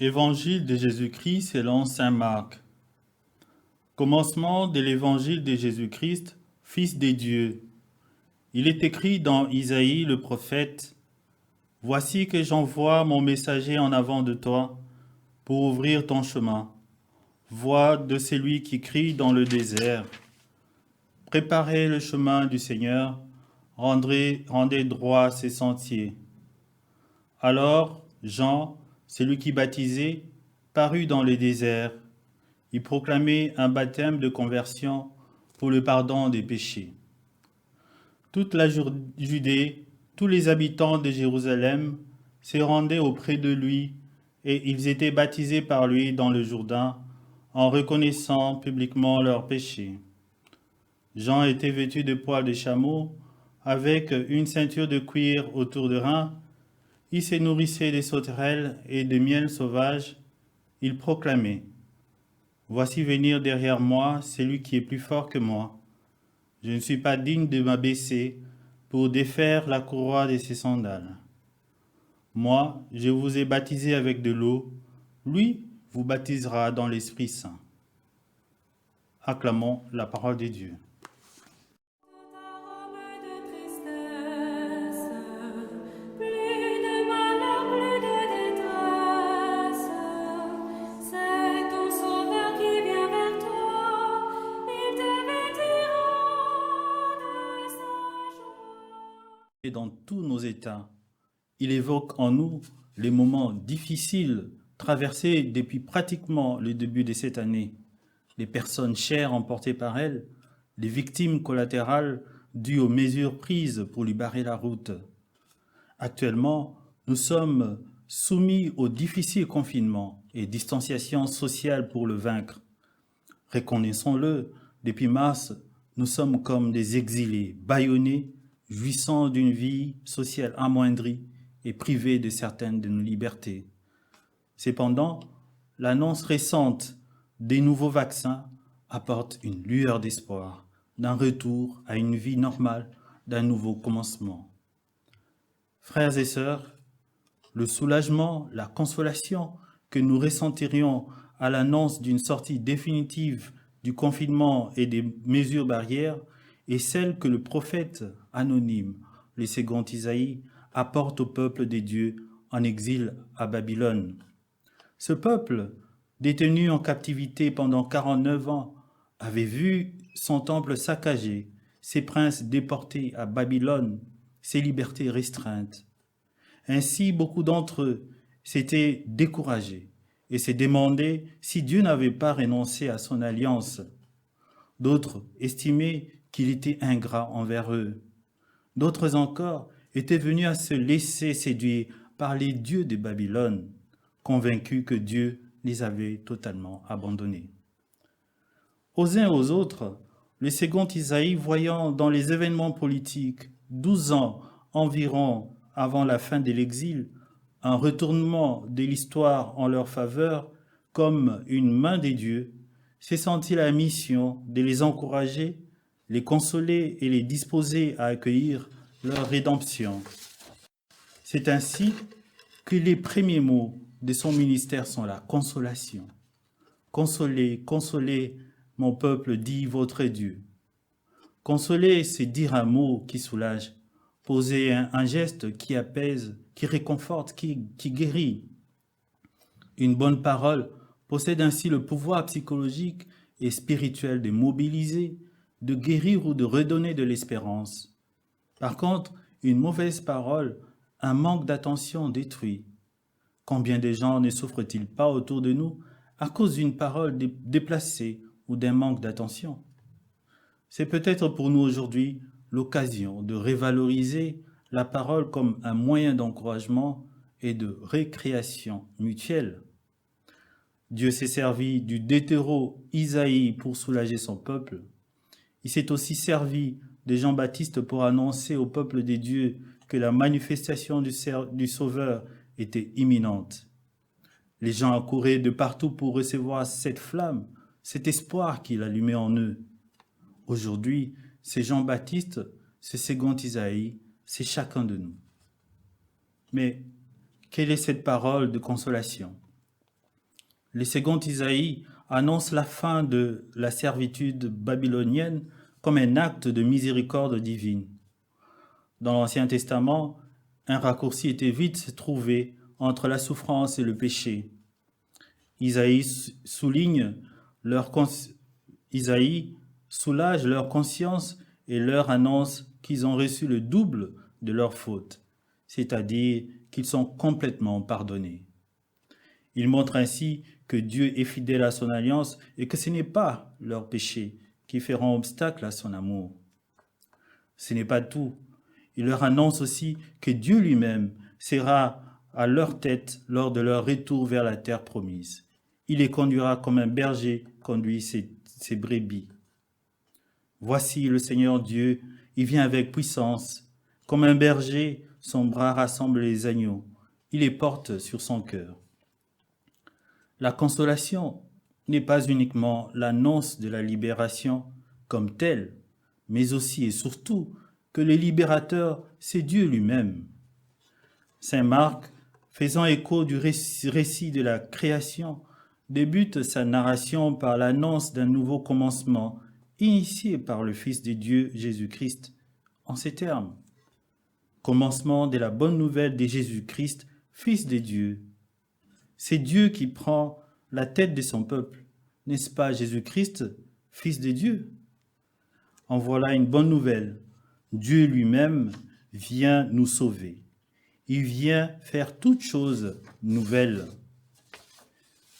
Évangile de Jésus-Christ selon saint Marc. Commencement de l'évangile de Jésus-Christ, Fils des dieux. Il est écrit dans Isaïe le prophète, « Voici que j'envoie mon messager en avant de toi pour ouvrir ton chemin. Voix de celui qui crie dans le désert. Préparez le chemin du Seigneur, rendez droit ses sentiers. » Alors Jean, celui qui baptisait, parut dans le désert. Il proclamait un baptême de conversion pour le pardon des péchés. Toute la Judée, tous les habitants de Jérusalem se rendaient auprès de lui et ils étaient baptisés par lui dans le Jourdain en reconnaissant publiquement leurs péchés. Jean était vêtu de poils de chameau avec une ceinture de cuir autour de reins. Il se nourrissait des sauterelles et de miel sauvage. Il proclamait, « Voici venir derrière moi celui qui est plus fort que moi. Je ne suis pas digne de m'abaisser pour défaire la courroie de ses sandales. Moi, je vous ai baptisé avec de l'eau. Lui vous baptisera dans l'Esprit Saint. » Acclamons la parole de Dieu. Et dans tous nos états, il évoque en nous les moments difficiles traversés depuis pratiquement le début de cette année, les personnes chères emportées par elle, les victimes collatérales dues aux mesures prises pour lui barrer la route. Actuellement, nous sommes soumis au difficile confinement et distanciation sociale pour le vaincre. Reconnaissons-le, depuis mars, nous sommes comme des exilés, bâillonnés, jouissant d'une vie sociale amoindrie et privés de certaines de nos libertés. Cependant, l'annonce récente des nouveaux vaccins apporte une lueur d'espoir, d'un retour à une vie normale, d'un nouveau commencement. Frères et sœurs, le soulagement, la consolation que nous ressentirions à l'annonce d'une sortie définitive du confinement et des mesures barrières est celle que le prophète anonyme, le second Isaïe, apporte au peuple des dieux en exil à Babylone. Ce peuple, détenu en captivité pendant 49 ans, avait vu son temple saccagé, ses princes déportés à Babylone, ses libertés restreintes. Ainsi, beaucoup d'entre eux s'étaient découragés et se demandaient si Dieu n'avait pas renoncé à son alliance. D'autres estimaient qu'il était ingrat envers eux. D'autres encore étaient venus à se laisser séduire par les dieux de Babylone, convaincus que Dieu les avait totalement abandonnés. Aux uns et aux autres, le second Isaïe, voyant dans les événements politiques, 12 ans environ avant la fin de l'exil, un retournement de l'histoire en leur faveur comme une main des dieux, s'est senti la mission de les encourager, les consoler et les disposer à accueillir leur rédemption. C'est ainsi que les premiers mots de son ministère sont la consolation. Consolez, consolez, mon peuple, dit votre Dieu. Consoler, c'est dire un mot qui soulage, poser un geste qui apaise, qui réconforte, qui guérit. Une bonne parole possède ainsi le pouvoir psychologique et spirituel de mobiliser, de guérir ou de redonner de l'espérance. Par contre, une mauvaise parole, un manque d'attention détruit. Combien de gens ne souffrent-ils pas autour de nous à cause d'une parole déplacée ou d'un manque d'attention? C'est peut-être pour nous aujourd'hui l'occasion de revaloriser la parole comme un moyen d'encouragement et de récréation mutuelle. Dieu s'est servi du Deutéro Isaïe pour soulager son peuple. Il s'est aussi servi de Jean-Baptiste pour annoncer au peuple des dieux que la manifestation du Sauveur était imminente. Les gens accouraient de partout pour recevoir cette flamme, cet espoir qu'il allumait en eux. Aujourd'hui, c'est Jean-Baptiste, c'est second Isaïe, c'est chacun de nous. Mais quelle est cette parole de consolation? Le second Isaïe annonce la fin de la servitude babylonienne comme un acte de miséricorde divine. Dans l'Ancien Testament, un raccourci était vite trouvé entre la souffrance et le péché. Isaïe soulage leur conscience et leur annonce qu'ils ont reçu le double de leurs fautes, c'est-à-dire qu'ils sont complètement pardonnés. Il montre ainsi que Dieu est fidèle à son alliance et que ce n'est pas leurs péchés qui feront obstacle à son amour. Ce n'est pas tout. Il leur annonce aussi que Dieu lui-même sera à leur tête lors de leur retour vers la terre promise. Il les conduira comme un berger conduit ses brebis. Voici le Seigneur Dieu, il vient avec puissance. Comme un berger, son bras rassemble les agneaux. Il les porte sur son cœur. La consolation n'est pas uniquement l'annonce de la libération comme telle, mais aussi et surtout que le libérateur, c'est Dieu lui-même. Saint Marc, faisant écho du récit de la création, débute sa narration par l'annonce d'un nouveau commencement initié par le Fils de Dieu, Jésus-Christ, en ces termes. Commencement de la bonne nouvelle de Jésus-Christ, Fils de Dieu. C'est Dieu qui prend la tête de son peuple, n'est-ce pas Jésus-Christ, Fils de Dieu? En voilà une bonne nouvelle. Dieu lui-même vient nous sauver. Il vient faire toutes choses nouvelles.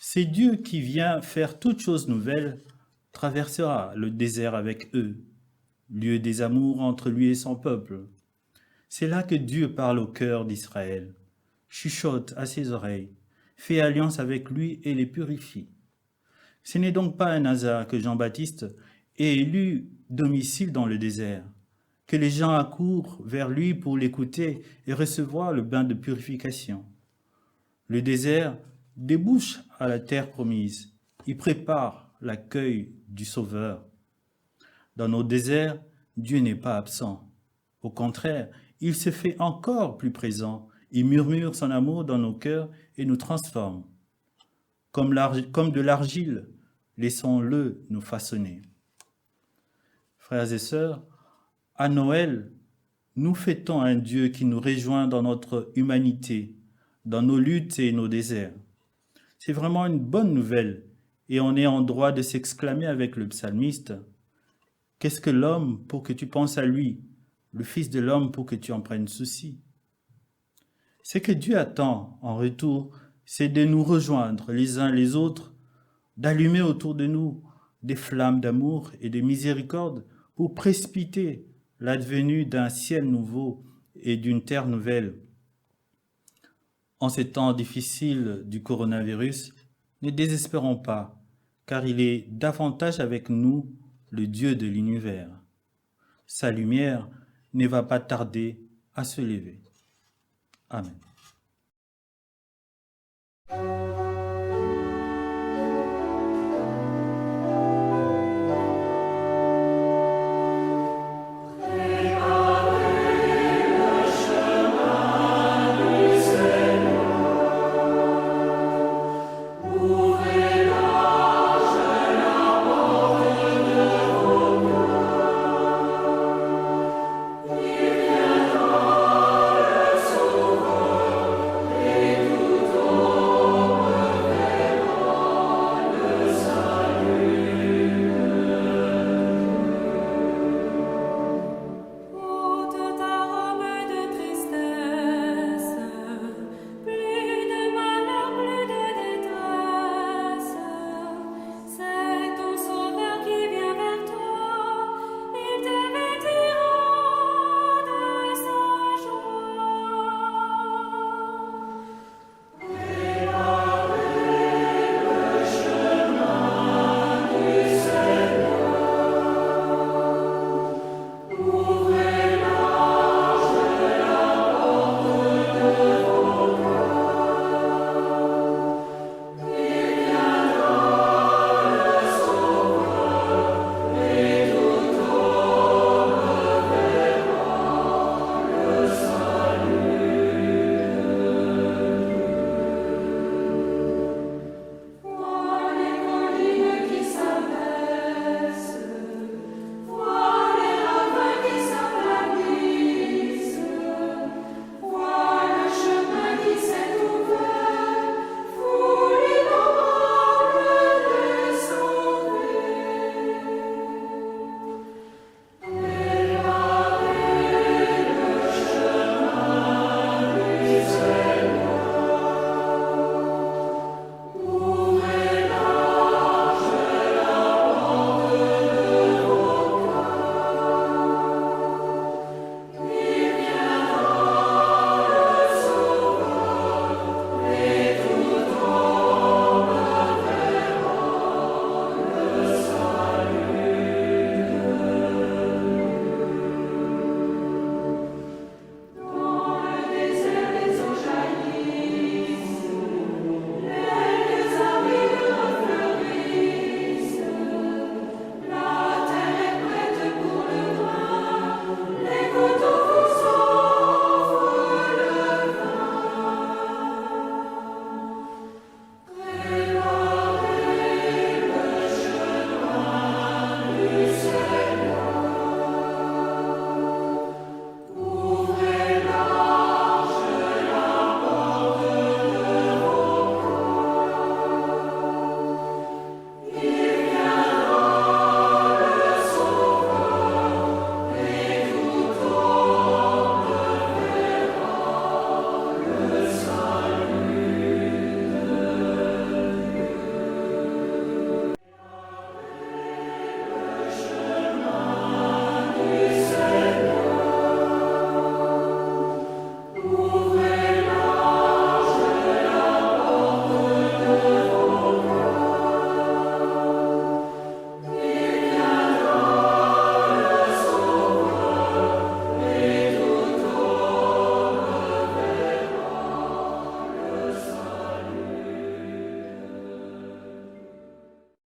C'est Dieu qui vient faire toutes choses nouvelles, traversera le désert avec eux, lieu des amours entre lui et son peuple. C'est là que Dieu parle au cœur d'Israël, chuchote à ses oreilles, fait alliance avec lui et les purifie. Ce n'est donc pas un hasard que Jean-Baptiste ait élu domicile dans le désert, que les gens accourent vers lui pour l'écouter et recevoir le bain de purification. Le désert débouche à la terre promise. Il prépare l'accueil du Sauveur. Dans nos déserts, Dieu n'est pas absent. Au contraire, il se fait encore plus présent. Il murmure son amour dans nos cœurs et nous transforme. Comme de l'argile, laissons-le nous façonner. Frères et sœurs, à Noël, nous fêtons un Dieu qui nous rejoint dans notre humanité, dans nos luttes et nos déserts. C'est vraiment une bonne nouvelle et on est en droit de s'exclamer avec le psalmiste « Qu'est-ce que l'homme pour que tu penses à lui, le Fils de l'homme pour que tu en prennes souci ?» Ce que Dieu attend en retour, c'est de nous rejoindre les uns les autres, d'allumer autour de nous des flammes d'amour et de miséricorde pour précipiter l'advenue d'un ciel nouveau et d'une terre nouvelle. En ces temps difficiles du coronavirus, ne désespérons pas, car il est davantage avec nous, le Dieu de l'univers. Sa lumière ne va pas tarder à se lever. Amen.